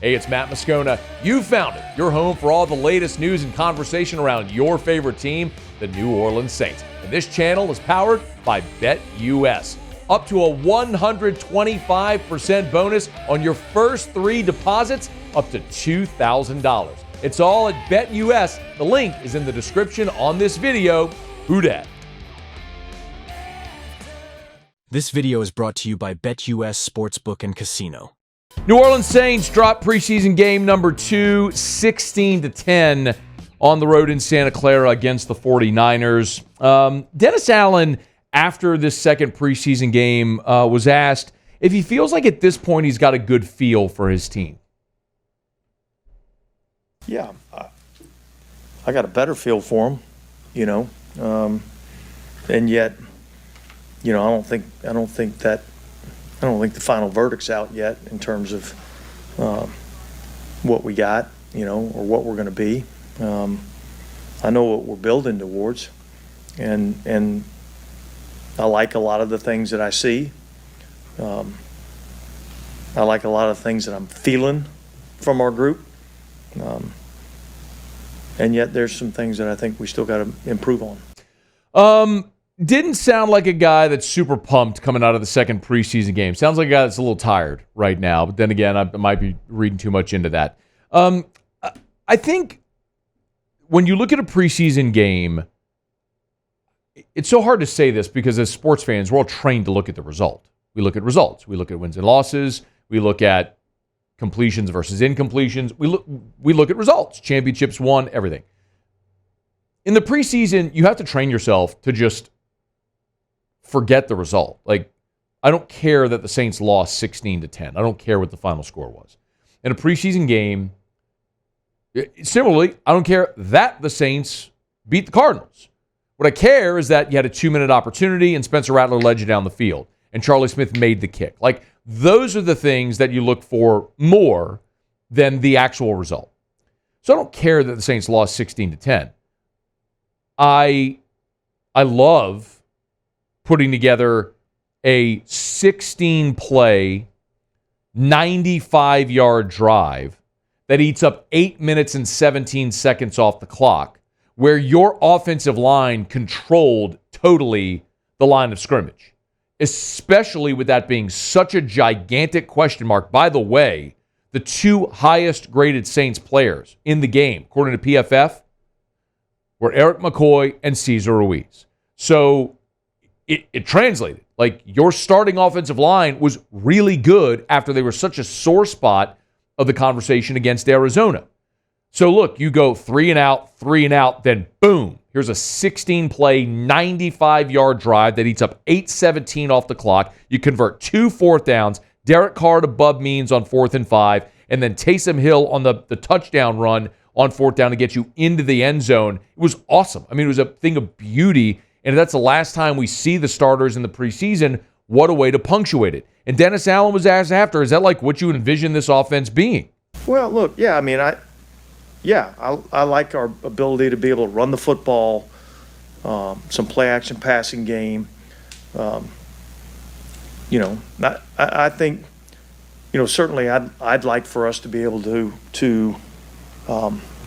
Hey, it's Matt Moscona. You found it, your home for all the latest news and conversation around your favorite team, the New Orleans Saints. And this channel is powered by BetUS. Up to a 125% bonus on your first 3 deposits, up to $2,000. It's all at BetUS. The link is in the description on this video. Who dat? This video is brought to you by BetUS Sportsbook and Casino. New Orleans Saints drop preseason game number 2, 16-10 on the road in Santa Clara against the 49ers. Dennis Allen, after this second preseason game, was asked if he feels like at this point he's got a good feel for his team. Yeah, I got a better feel for him, and yet, I don't think the final verdict's out yet in terms of what we got, or what we're going to be. I know what we're building towards, and I like a lot of the things that I see. I like a lot of things that I'm feeling from our group. And yet there's some things that I think we still got to improve on. Didn't sound like a guy that's super pumped coming out of the second preseason game. Sounds like a guy that's a little tired right now. But then again, I might be reading too much into that. I think when you look at a preseason game, it's so hard to say this because as sports fans, we're all trained to look at the result. We look at results. We look at wins and losses. We look at completions versus incompletions. We look at results. Championships won, everything. In the preseason, you have to train yourself to just forget the result. Like, I don't care that the Saints lost 16-10. I don't care what the final score was. In a preseason game, similarly, I don't care that the Saints beat the Cardinals. What I care is that you had a 2-minute opportunity and Spencer Rattler led you down the field and Charlie Smith made the kick. Like, those are the things that you look for more than the actual result. So I don't care that the Saints lost 16-10. I love putting together a 16-play, 95-yard drive that eats up 8 minutes and 17 seconds off the clock, where your offensive line controlled totally the line of scrimmage, especially with that being such a gigantic question mark. By the way, the 2 highest graded Saints players in the game, according to PFF, were Eric McCoy and Cesar Ruiz. So it translated. Like, your starting offensive line was really good after they were such a sore spot of the conversation against Arizona. So look, you go 3 and out, then boom, here's a 16-play, 95-yard drive that eats up 8:17 off the clock. You convert 2 fourth downs, Derek Carr to Bub Means on 4th and 5, and then Taysom Hill on the touchdown run on 4th down to get you into the end zone. It was awesome. I mean, it was a thing of beauty, and if that's the last time we see the starters in the preseason, what a way to punctuate it. And Dennis Allen was asked after, is that like what you envision this offense being? Well, look, yeah, I mean, I like our ability to be able to run the football, some play-action passing game. I think, certainly I'd like for us to be able to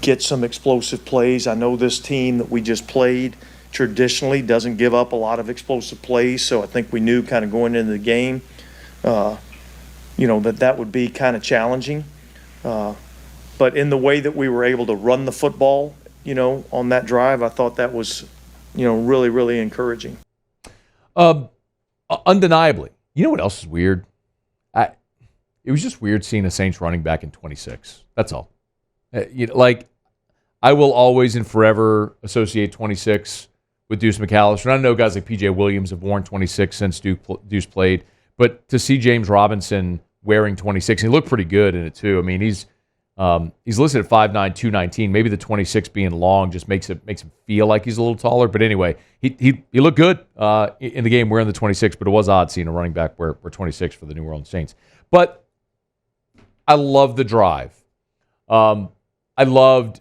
get some explosive plays. I know this team that we just played traditionally doesn't give up a lot of explosive plays, so I think we knew kind of going into the game, that would be kind of challenging. But in the way that we were able to run the football, on that drive, I thought that was, really, really encouraging. Undeniably. You know what else is weird? It was just weird seeing a Saints running back in 26. That's all. I will always and forever associate 26 with Deuce McAllister. And I know guys like P.J. Williams have worn 26 since Deuce played. But to see James Robinson wearing 26, and he looked pretty good in it too. I mean, he's listed at 5'9", 219. Maybe the 26 being long just makes him feel like he's a little taller. But anyway, he looked good in the game wearing the 26, but it was odd seeing a running back wear 26 for the New Orleans Saints. But I love the drive. I loved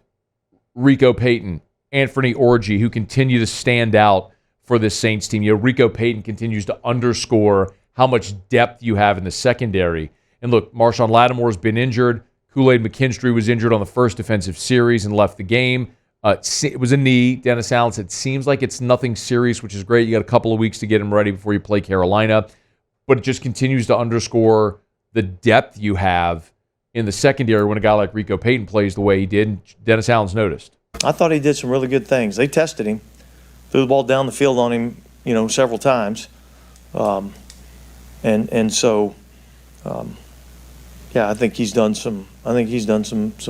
Rico Payton, Anthony Orji, who continue to stand out for this Saints team. Rico Payton continues to underscore how much depth you have in the secondary. And look, Marshawn Lattimore's been injured. Kool-Aid McKinstry was injured on the first defensive series and left the game. It was a knee. Dennis Allen said, seems like it's nothing serious, which is great. You got a couple of weeks to get him ready before you play Carolina. But it just continues to underscore the depth you have in the secondary when a guy like Rico Payton plays the way he did. And Dennis Allen's noticed. I thought he did some really good things. They tested him, threw the ball down the field on him, several times. I think he's done some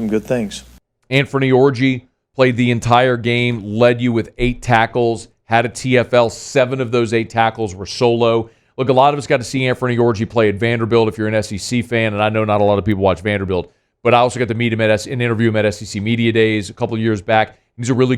good things. Anthony Orji played the entire game, led you with 8 tackles, had a TFL. 7 of those 8 tackles were solo. Look, a lot of us got to see Anthony Orji play at Vanderbilt if you're an SEC fan, and I know not a lot of people watch Vanderbilt, but I also got to meet him and interview him at SEC Media Days a couple of years back. He was a really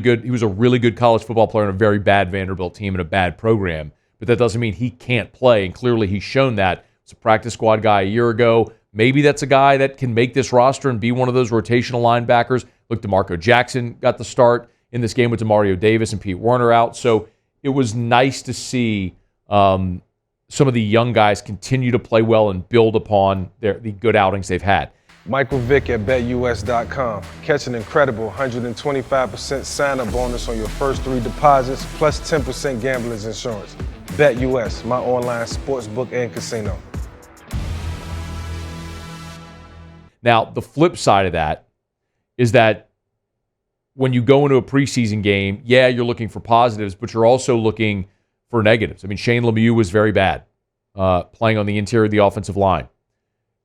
good college football player on a very bad Vanderbilt team and a bad program, but that doesn't mean he can't play, and clearly he's shown that. He's a practice squad guy a year ago. Maybe that's a guy that can make this roster and be one of those rotational linebackers. Look, DeMarco Jackson got the start in this game with DeMario Davis and Pete Werner out, so it was nice to see some of the young guys continue to play well and build upon the good outings they've had. Michael Vick at BetUS.com. Catch an incredible 125% sign-up bonus on your first 3 deposits, plus 10% gambler's insurance. BetUS, my online sportsbook and casino. Now, the flip side of that is that when you go into a preseason game, yeah, you're looking for positives, but you're also looking for negatives. I mean, Shane Lemieux was very bad playing on the interior of the offensive line.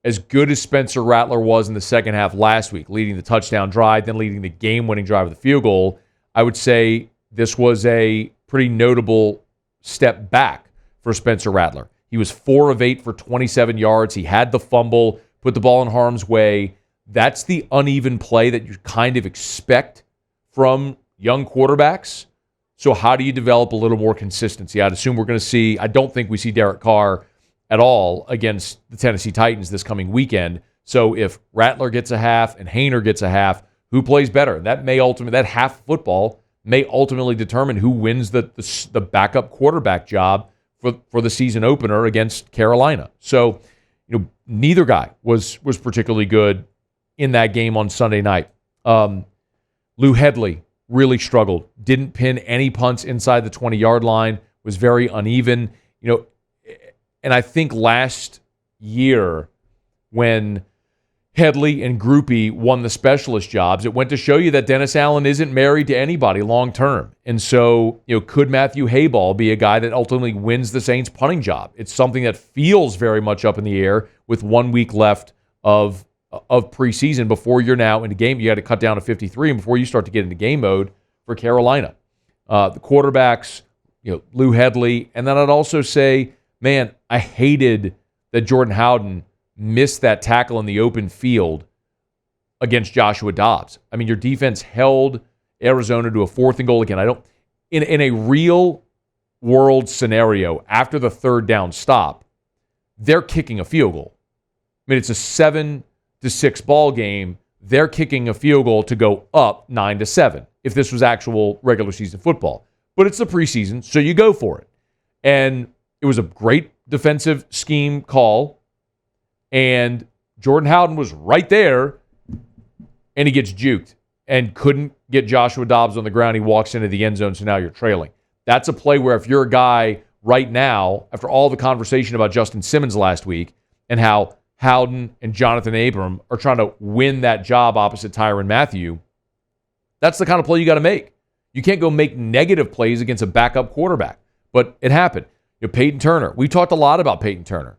As good as Spencer Rattler was in the second half last week, leading the touchdown drive, then leading the game-winning drive with the field goal, I would say this was a pretty notable step back for Spencer Rattler. He was 4 of 8 for 27 yards. He had the fumble, put the ball in harm's way. That's the uneven play that you kind of expect from young quarterbacks. So how do you develop a little more consistency? I'd assume we're going to see, I don't think we see Derek Carr at all against the Tennessee Titans this coming weekend. So if Rattler gets a half and Haener gets a half, who plays better? That half football may ultimately determine who wins the backup quarterback job for the season opener against Carolina. So, neither guy was particularly good in that game on Sunday night. Lou Hedley really struggled. Didn't pin any punts inside the 20-yard line. Was very uneven. And I think last year when Hedley and Groupie won the specialist jobs, it went to show you that Dennis Allen isn't married to anybody long term. And so, could Matthew Hayball be a guy that ultimately wins the Saints punting job? It's something that feels very much up in the air with 1 week left of preseason before you're now in the game. You got to cut down to 53 and before you start to get into game mode for Carolina. The quarterbacks, Lou Hedley. And then I'd also say, man, I hated that Jordan Howden missed that tackle in the open field against Joshua Dobbs. I mean, your defense held Arizona to a 4th and goal again. In a real world scenario, after the 3rd down stop, they're kicking a field goal. I mean, it's a 7-6 ball game. They're kicking a field goal to go up 9-7 if this was actual regular season football. But it's the preseason, so you go for it. And it was a great defensive scheme call. And Jordan Howden was right there, and he gets juked and couldn't get Joshua Dobbs on the ground. He walks into the end zone, so now you're trailing. That's a play where if you're a guy right now, after all the conversation about Justin Simmons last week and how Howden and Jonathan Abram are trying to win that job opposite Tyrann Mathieu, that's the kind of play you got to make. You can't go make negative plays against a backup quarterback. But it happened. Peyton Turner. We talked a lot about Peyton Turner.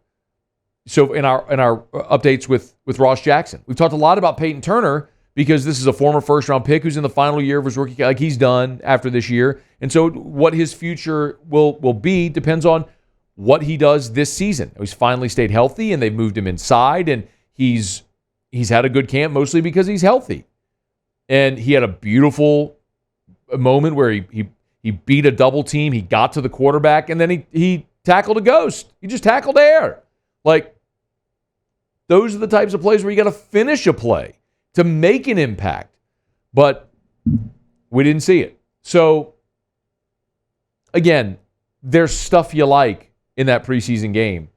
So in our updates with Ross Jackson, we've talked a lot about Peyton Turner because this is a former first-round pick who's in the final year of his rookie, like he's done after this year. And so what his future will be depends on what he does this season. He's finally stayed healthy, and they've moved him inside, and he's had a good camp mostly because he's healthy. And he had a beautiful moment where he beat a double team. He got to the quarterback, and then he tackled a ghost. He just tackled air. Like, those are the types of plays where you got to finish a play to make an impact. But we didn't see it. So, again, there's stuff you like in that preseason game.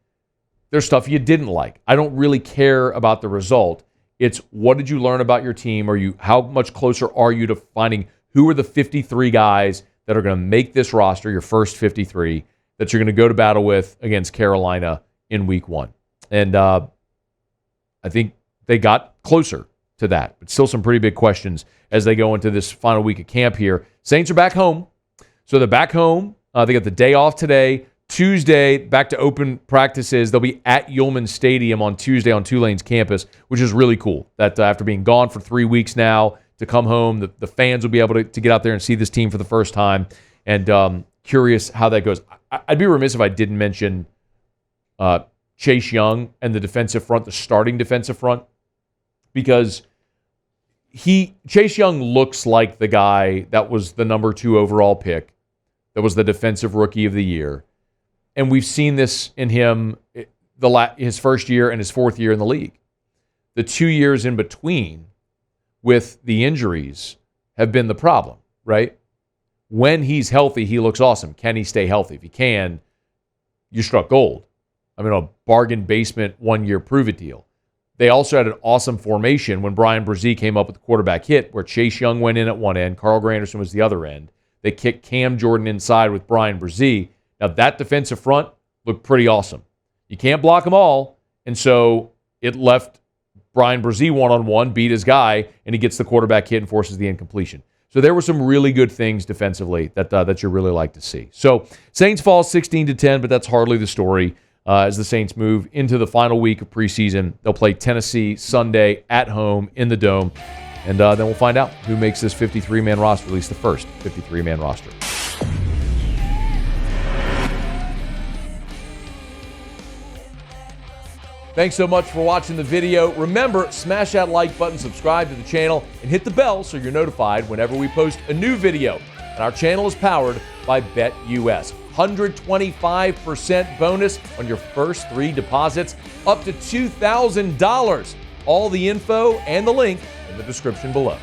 There's stuff you didn't like. I don't really care about the result. It's what did you learn about your team? How much closer are you to finding who are the 53 guys that are going to make this roster, your first 53, that you're going to go to battle with against Carolina in week 1? And I think they got closer to that, but still some pretty big questions as they go into this final week of camp here. Saints are back home. So they're back home. They got the day off today. Tuesday, back to open practices. They'll be at Yulman Stadium on Tuesday on Tulane's campus, which is really cool. That after being gone for 3 weeks now, to come home, the fans will be able to get out there and see this team for the first time. And curious how that goes. I'd be remiss if I didn't mention Chase Young and the defensive front, the starting defensive front, because Chase Young looks like the guy that was the number 2 overall pick, that was the defensive rookie of the year. And we've seen this in him his first year and his 4th year in the league. The 2 years in between with the injuries have been the problem, right? When he's healthy, he looks awesome. Can he stay healthy? If he can, you struck gold. I mean, a bargain basement 1-year prove-it deal. They also had an awesome formation when Brian Brzee came up with the quarterback hit, where Chase Young went in at one end, Carl Granderson was the other end. They kicked Cam Jordan inside with Brian Brzee. Now, that defensive front looked pretty awesome. You can't block them all, and so it left Brian Brzee one-on-one, beat his guy, and he gets the quarterback hit and forces the incompletion. So there were some really good things defensively that you really like to see. So Saints fall 16-10, but that's hardly the story. As the Saints move into the final week of preseason, they'll play Tennessee Sunday at home in the Dome, and then we'll find out who makes this 53-man roster, at least the first 53-man roster. Thanks so much for watching the video. Remember, smash that like button, subscribe to the channel, and hit the bell so you're notified whenever we post a new video. And our channel is powered by BetUS. 125% bonus on your first 3 deposits, up to $2,000. All the info and the link in the description below.